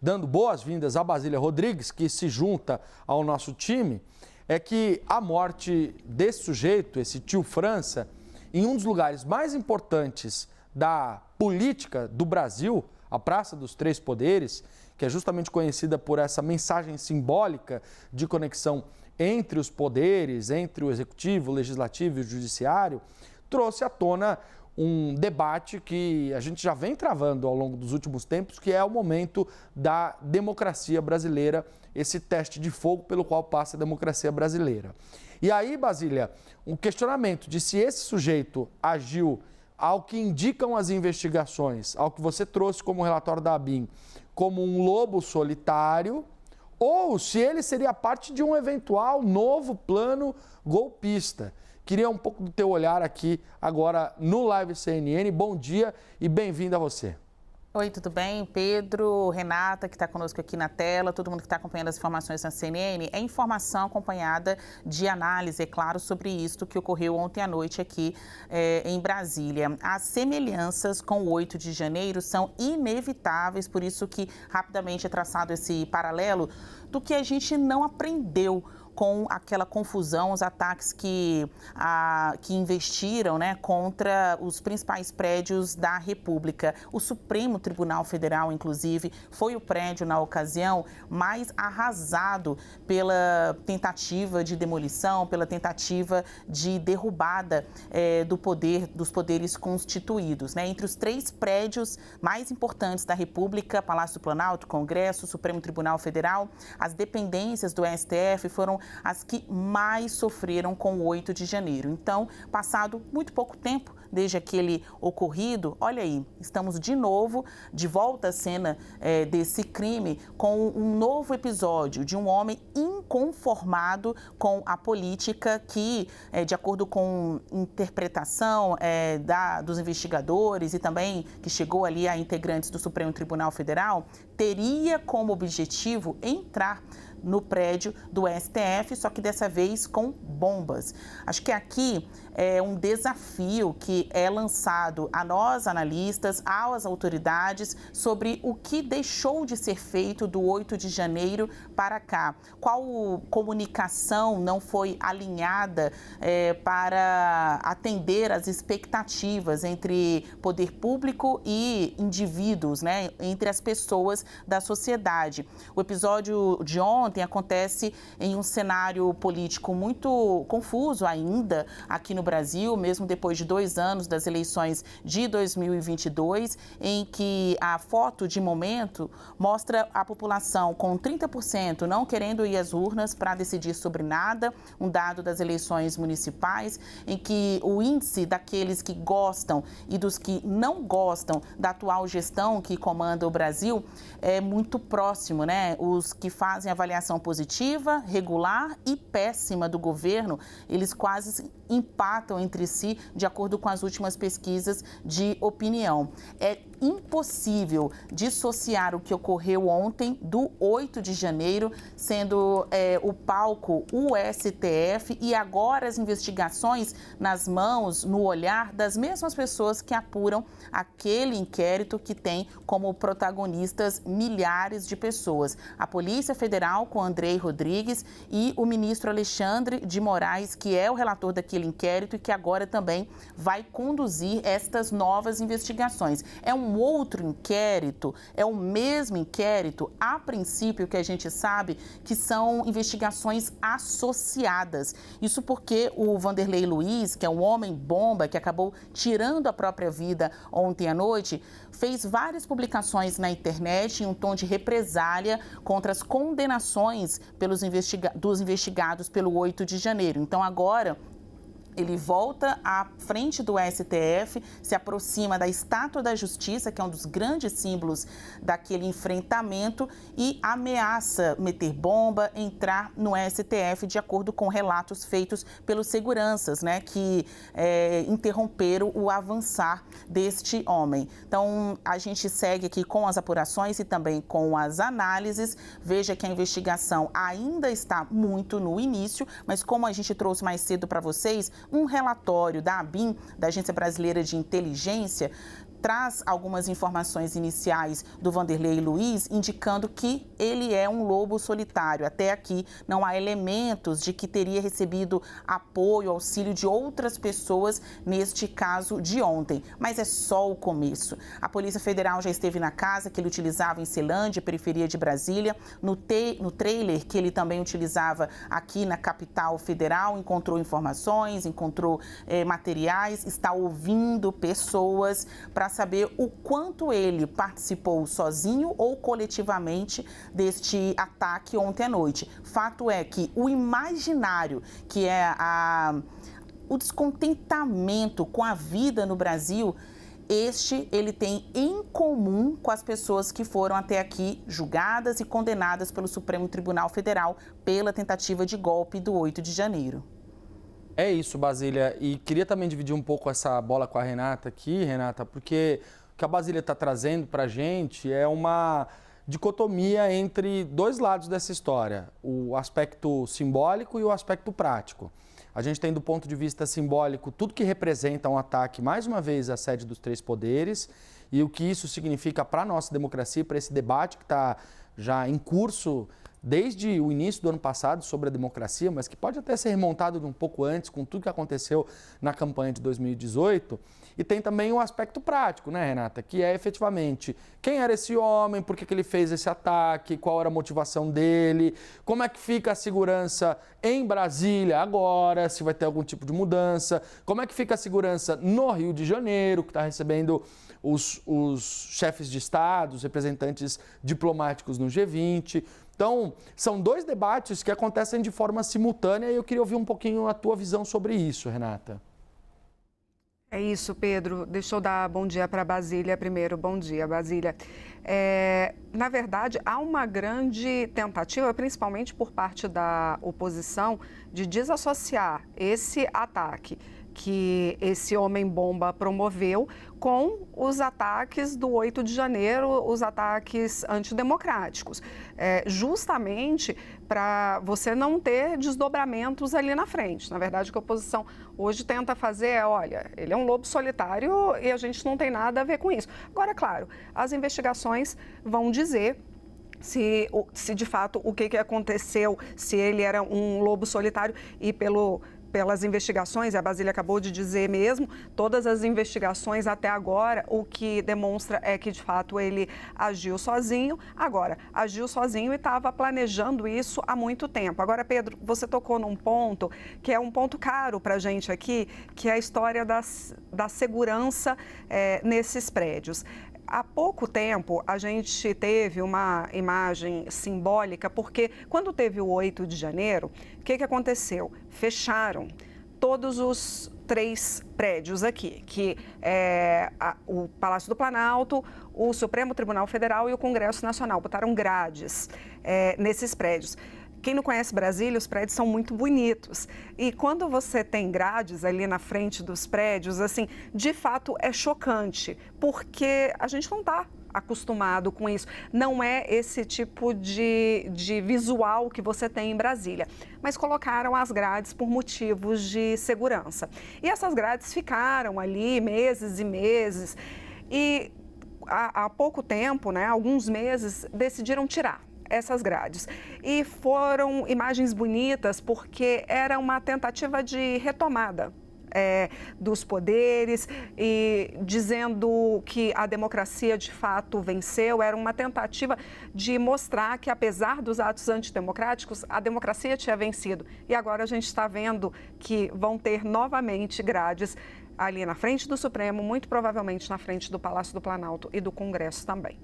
dando boas-vindas a Basília Rodrigues, que se junta ao nosso time, é que a morte desse sujeito, esse tio França, em um dos lugares mais importantes da política do Brasil, a Praça dos Três Poderes, que é justamente conhecida por essa mensagem simbólica de conexão entre os poderes, entre o executivo, o legislativo e o judiciário, trouxe à tona um debate que a gente já vem travando ao longo dos últimos tempos, que é o momento da democracia brasileira, esse teste de fogo pelo qual passa a democracia brasileira. E aí, Basília, um questionamento de se esse sujeito agiu ao que indicam as investigações, ao que você trouxe como relatório da ABIN, como um lobo solitário, ou se ele seria parte de um eventual novo plano golpista. Queria um pouco do teu olhar aqui agora no Live CNN. Bom dia e bem-vindo a você. Oi, tudo bem? Pedro, Renata, que está conosco aqui na tela, todo mundo que está acompanhando as informações na CNN. É informação acompanhada de análise, é claro, sobre isto que ocorreu ontem à noite aqui em Brasília. As semelhanças com o 8 de janeiro são inevitáveis, por isso que rapidamente é traçado esse paralelo do que a gente não aprendeu com aquela confusão, os ataques que investiram, né, contra os principais prédios da República. O Supremo Tribunal Federal, inclusive, foi o prédio, na ocasião, mais arrasado pela tentativa de demolição, pela tentativa de derrubada dos poderes constituídos, né? Entre os 3 prédios mais importantes da República, Palácio do Planalto, Congresso, Supremo Tribunal Federal, as dependências do STF foram as que mais sofreram com o 8 de janeiro. Então, passado muito pouco tempo desde aquele ocorrido, olha aí, estamos de novo, de volta à cena desse crime, com um novo episódio de um homem inconformado com a política que, de acordo com interpretação dos investigadores e também que chegou ali a integrantes do Supremo Tribunal Federal, teria como objetivo entrar no prédio do STF, só que dessa vez com bombas. Acho que aqui é um desafio que é lançado a nós, analistas, às autoridades, sobre o que deixou de ser feito do 8 de janeiro para cá. Qual comunicação não foi alinhada para atender às expectativas entre poder público e indivíduos, né, entre as pessoas da sociedade. O episódio de ontem acontece em um cenário político muito confuso ainda aqui no Brasil, mesmo depois de 2 anos das eleições de 2022, em que a foto de momento mostra a população com 30% não querendo ir às urnas para decidir sobre nada, um dado das eleições municipais, em que o índice daqueles que gostam e dos que não gostam da atual gestão que comanda o Brasil é muito próximo, né? Os que fazem avaliação positiva, regular e péssima do governo, eles quase empatam entre si, de acordo com as últimas pesquisas de opinião. É impossível dissociar o que ocorreu ontem do 8 de janeiro, sendo o palco o STF e agora as investigações nas mãos, no olhar das mesmas pessoas que apuram aquele inquérito que tem como protagonistas milhares de pessoas. A Polícia Federal com Andrei Rodrigues e o ministro Alexandre de Moraes, que é o relator daquele inquérito e que agora também vai conduzir estas novas investigações. É um outro inquérito, é o mesmo inquérito, a princípio, que a gente sabe que são investigações associadas. Isso porque o Vanderlei Luiz, que é um homem-bomba que acabou tirando a própria vida ontem à noite, fez várias publicações na internet em um tom de represália contra as condenações dos investigados pelo 8 de janeiro. Então, agora ele volta à frente do STF, se aproxima da Estátua da Justiça, que é um dos grandes símbolos daquele enfrentamento, e ameaça meter bomba, entrar no STF, de acordo com relatos feitos pelos seguranças, né, que interromperam o avançar deste homem. Então, a gente segue aqui com as apurações e também com as análises. Veja que a investigação ainda está muito no início, mas como a gente trouxe mais cedo para vocês, um relatório da ABIN, da Agência Brasileira de Inteligência, traz algumas informações iniciais do Vanderlei Luiz, indicando que ele é um lobo solitário. Até aqui não há elementos de que teria recebido apoio, auxílio de outras pessoas neste caso de ontem. Mas é só o começo. A Polícia Federal já esteve na casa que ele utilizava em Ceilândia, periferia de Brasília, no trailer que ele também utilizava aqui na capital federal, encontrou informações, encontrou materiais, está ouvindo pessoas para saber o quanto ele participou sozinho ou coletivamente deste ataque ontem à noite. Fato é que o imaginário, que é o descontentamento com a vida no Brasil, ele tem em comum com as pessoas que foram até aqui julgadas e condenadas pelo Supremo Tribunal Federal pela tentativa de golpe do 8 de janeiro. É isso, Basília. E queria também dividir um pouco essa bola com a Renata aqui, Renata, porque o que a Basília está trazendo para a gente é uma dicotomia entre dois lados dessa história, o aspecto simbólico e o aspecto prático. A gente tem, do ponto de vista simbólico, tudo que representa um ataque, mais uma vez, à sede dos três poderes e o que isso significa para a nossa democracia, para esse debate que está já em curso desde o início do ano passado sobre a democracia, mas que pode até ser remontado de um pouco antes, com tudo que aconteceu na campanha de 2018. E tem também um aspecto prático, né, Renata? Que é efetivamente quem era esse homem, por que ele fez esse ataque, qual era a motivação dele, como é que fica a segurança em Brasília agora, se vai ter algum tipo de mudança, como é que fica a segurança no Rio de Janeiro, que está recebendo os chefes de Estado, os representantes diplomáticos no G20. Então, são dois debates que acontecem de forma simultânea e eu queria ouvir um pouquinho a tua visão sobre isso, Renata. É isso, Pedro. Deixa eu dar bom dia para a Basília primeiro. Bom dia, Basília. Na verdade, há uma grande tentativa, principalmente por parte da oposição, de desassociar esse ataque que esse homem-bomba promoveu com os ataques do 8 de janeiro, os ataques antidemocráticos, justamente para você não ter desdobramentos ali na frente. Na verdade, o que a oposição hoje tenta fazer é, olha, ele é um lobo solitário e a gente não tem nada a ver com isso. Agora, claro, as investigações vão dizer se de fato o que aconteceu, se ele era um lobo solitário e pelas investigações, a Basília acabou de dizer mesmo, todas as investigações até agora, o que demonstra é que, de fato, ele agiu sozinho. Agora, agiu sozinho e estava planejando isso há muito tempo. Agora, Pedro, você tocou num ponto que é um ponto caro para a gente aqui, que é a história da segurança nesses prédios. Há pouco tempo, a gente teve uma imagem simbólica, porque quando teve o 8 de janeiro, o que aconteceu? Fecharam todos os 3 prédios aqui, que é o Palácio do Planalto, o Supremo Tribunal Federal e o Congresso Nacional. Botaram grades nesses prédios. Quem não conhece Brasília, os prédios são muito bonitos. E quando você tem grades ali na frente dos prédios, assim, de fato é chocante, porque a gente não está acostumado com isso. Não é esse tipo de visual que você tem em Brasília. Mas colocaram as grades por motivos de segurança. E essas grades ficaram ali meses e meses. E há pouco tempo, né, alguns meses, decidiram tirar essas grades. E foram imagens bonitas porque era uma tentativa de retomada dos poderes e dizendo que a democracia de fato venceu. Era uma tentativa de mostrar que, apesar dos atos antidemocráticos, a democracia tinha vencido. E agora a gente está vendo que vão ter novamente grades ali na frente do Supremo, muito provavelmente na frente do Palácio do Planalto e do Congresso também.